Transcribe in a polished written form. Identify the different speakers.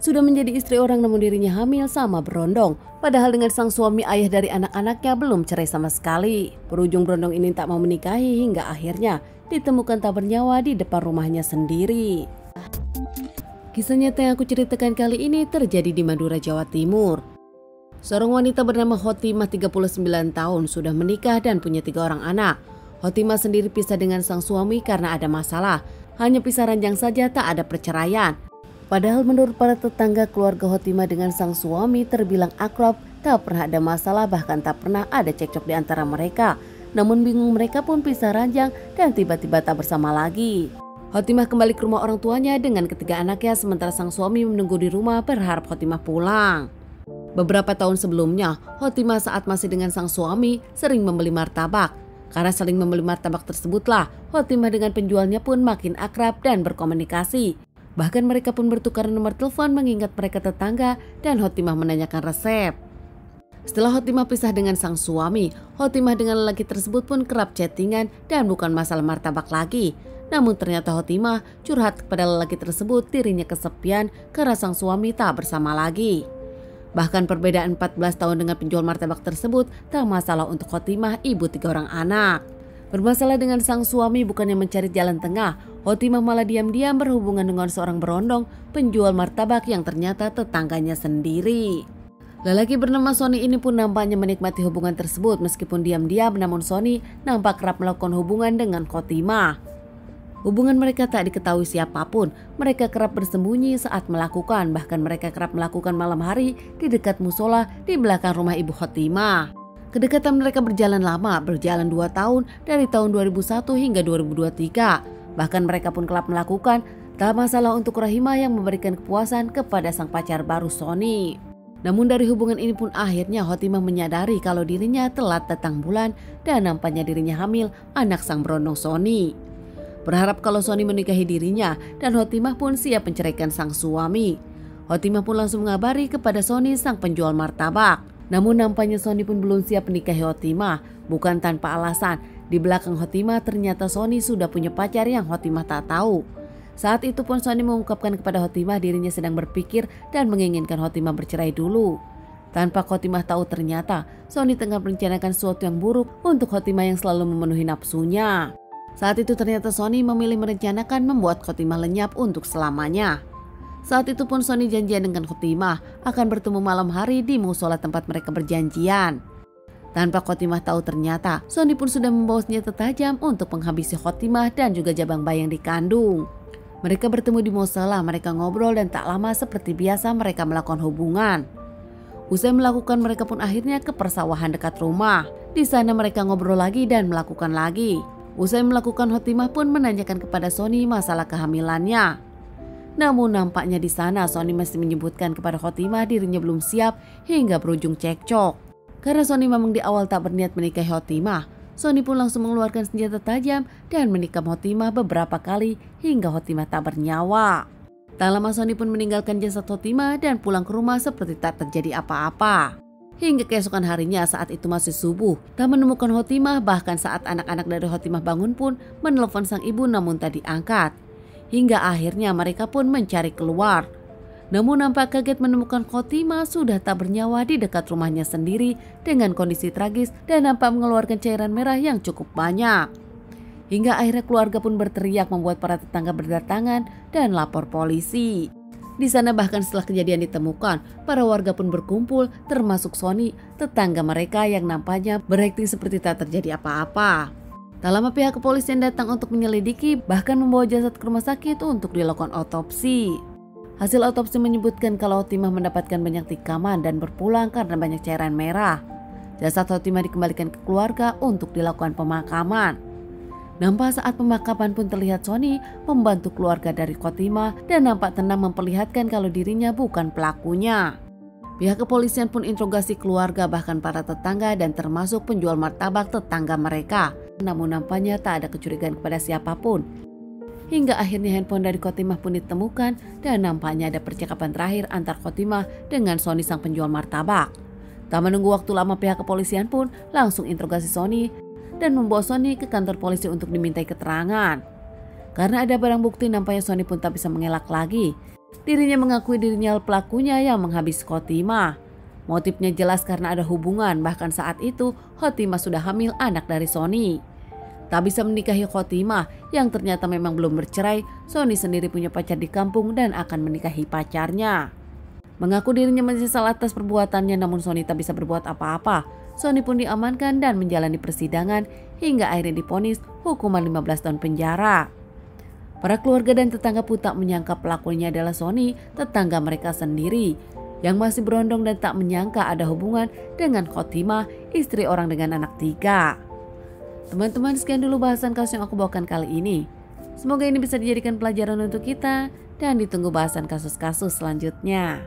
Speaker 1: Sudah menjadi istri orang namun dirinya hamil sama berondong. Padahal dengan sang suami ayah dari anak-anaknya belum cerai sama sekali. Berujung berondong ini tak mau menikahi hingga akhirnya ditemukan tak bernyawa di depan rumahnya sendiri. Kisah nyata yang aku ceritakan kali ini terjadi di Madura, Jawa Timur. Seorang wanita bernama Khotimah 39 tahun sudah menikah dan punya 3 orang anak. Khotimah sendiri pisah dengan sang suami karena ada masalah. Hanya pisah ranjang saja, tak ada perceraian. Padahal menurut para tetangga, keluarga Khotimah dengan sang suami terbilang akrab, tak pernah ada masalah, bahkan tak pernah ada cekcok di antara mereka. Namun bingung mereka pun pisah ranjang dan tiba-tiba tak bersama lagi. Khotimah kembali ke rumah orang tuanya dengan ketiga anaknya, sementara sang suami menunggu di rumah berharap Khotimah pulang. Beberapa tahun sebelumnya, Khotimah saat masih dengan sang suami sering membeli martabak. Karena saling membeli martabak tersebutlah, Khotimah dengan penjualnya pun makin akrab dan berkomunikasi. Bahkan mereka pun bertukar nomor telepon mengingat mereka tetangga dan Khotimah menanyakan resep. Setelah Khotimah pisah dengan sang suami, Khotimah dengan lelaki tersebut pun kerap chattingan dan bukan masalah martabak lagi. Namun ternyata Khotimah curhat kepada lelaki tersebut dirinya kesepian karena sang suami tak bersama lagi. Bahkan perbedaan 14 tahun dengan penjual martabak tersebut tak masalah untuk Khotimah, ibu 3 orang anak. Bermasalah dengan sang suami bukannya mencari jalan tengah, Khotimah malah diam-diam berhubungan dengan seorang berondong penjual martabak yang ternyata tetangganya sendiri. Lelaki bernama Sony ini pun nampaknya menikmati hubungan tersebut meskipun diam-diam, namun Sony nampak kerap melakukan hubungan dengan Khotimah. Hubungan mereka tak diketahui siapapun, mereka kerap bersembunyi saat melakukan, bahkan mereka kerap melakukan malam hari di dekat musola di belakang rumah ibu Khotimah. Kedekatan mereka berjalan lama, berjalan 2 tahun dari tahun 2001 hingga 2023. Bahkan mereka pun kerap melakukan tak masalah untuk Rahimah yang memberikan kepuasan kepada sang pacar baru Sony. Namun dari hubungan ini pun akhirnya Khotimah menyadari kalau dirinya telat datang bulan dan nampaknya dirinya hamil anak sang berondong Sony. Berharap kalau Sony menikahi dirinya dan Khotimah pun siap menceraikan sang suami. Khotimah pun langsung mengabari kepada Sony sang penjual martabak. Namun nampaknya Sony pun belum siap menikahi Khotimah, bukan tanpa alasan. Di belakang Khotimah ternyata Sony sudah punya pacar yang Khotimah tak tahu. Saat itu pun Sony mengungkapkan kepada Khotimah dirinya sedang berpikir dan menginginkan Khotimah bercerai dulu. Tanpa Khotimah tahu ternyata Sony tengah merencanakan sesuatu yang buruk untuk Khotimah yang selalu memenuhi nafsunya. Saat itu ternyata Sony memilih merencanakan membuat Khotimah lenyap untuk selamanya. Saat itu pun Sony janjian dengan Khotimah akan bertemu malam hari di musola tempat mereka berjanjian. Tanpa Khotimah tahu ternyata Sony pun sudah membawa senjata tajam untuk menghabisi Khotimah dan juga jabang bayi yang dikandung. Mereka bertemu di musola, mereka ngobrol dan tak lama seperti biasa mereka melakukan hubungan. Usai melakukan, mereka pun akhirnya ke persawahan dekat rumah. Di sana mereka ngobrol lagi dan melakukan lagi. Usai melakukan, Khotimah pun menanyakan kepada Sony masalah kehamilannya. Namun nampaknya di sana Sony masih menyebutkan kepada Khotimah dirinya belum siap hingga berujung cekcok. Karena Sony memang di awal tak berniat menikahi Khotimah, Sony pun langsung mengeluarkan senjata tajam dan menikam Khotimah beberapa kali hingga Khotimah tak bernyawa. Tak lama Sony pun meninggalkan jasad Khotimah dan pulang ke rumah seperti tak terjadi apa-apa. Hingga keesokan harinya saat itu masih subuh, tak menemukan Khotimah, bahkan saat anak-anak dari Khotimah bangun pun menelepon sang ibu namun tak diangkat. Hingga akhirnya mereka pun mencari keluar. Namun nampak kaget menemukan Khotimah sudah tak bernyawa di dekat rumahnya sendiri dengan kondisi tragis dan nampak mengeluarkan cairan merah yang cukup banyak. Hingga akhirnya keluarga pun berteriak membuat para tetangga berdatangan dan lapor polisi. Di sana bahkan setelah kejadian ditemukan, para warga pun berkumpul termasuk Sony, tetangga mereka yang nampaknya berakting seperti tak terjadi apa-apa. Tak lama pihak kepolisian datang untuk menyelidiki, bahkan membawa jasad ke rumah sakit untuk dilakukan otopsi. Hasil otopsi menyebutkan kalau Khotimah mendapatkan banyak tikaman dan berpulang karena banyak cairan merah. Jasad Khotimah dikembalikan ke keluarga untuk dilakukan pemakaman. Nampak saat pemakaman pun terlihat Sony membantu keluarga dari Khotimah dan nampak tenang memperlihatkan kalau dirinya bukan pelakunya. Pihak kepolisian pun interogasi keluarga bahkan para tetangga dan termasuk penjual martabak tetangga mereka. Namun nampaknya tak ada kecurigaan kepada siapapun. Hingga akhirnya handphone dari Khotimah pun ditemukan dan nampaknya ada percakapan terakhir antar Khotimah dengan Sony sang penjual martabak. Tak menunggu waktu lama pihak kepolisian pun langsung interogasi Sony dan membawa Sony ke kantor polisi untuk dimintai keterangan. Karena ada barang bukti nampaknya Sony pun tak bisa mengelak lagi. Dirinya mengakui dirinya pelakunya yang menghabis Khotimah. Motifnya jelas karena ada hubungan, bahkan saat itu Khotimah sudah hamil anak dari Sony. Tak bisa menikahi Khotimah yang ternyata memang belum bercerai, Sony sendiri punya pacar di kampung dan akan menikahi pacarnya. Mengaku dirinya menyesal atas perbuatannya, namun Sony tak bisa berbuat apa-apa. Sony pun diamankan dan menjalani persidangan hingga akhirnya divonis hukuman 15 tahun penjara. Para keluarga dan tetangga pun tak menyangka pelakunya adalah Sony, tetangga mereka sendiri, yang masih berondong dan tak menyangka ada hubungan dengan Khotimah, istri orang dengan anak 3. Teman-teman, sekian dulu bahasan kasus yang aku bawakan kali ini. Semoga ini bisa dijadikan pelajaran untuk kita dan ditunggu bahasan kasus-kasus selanjutnya.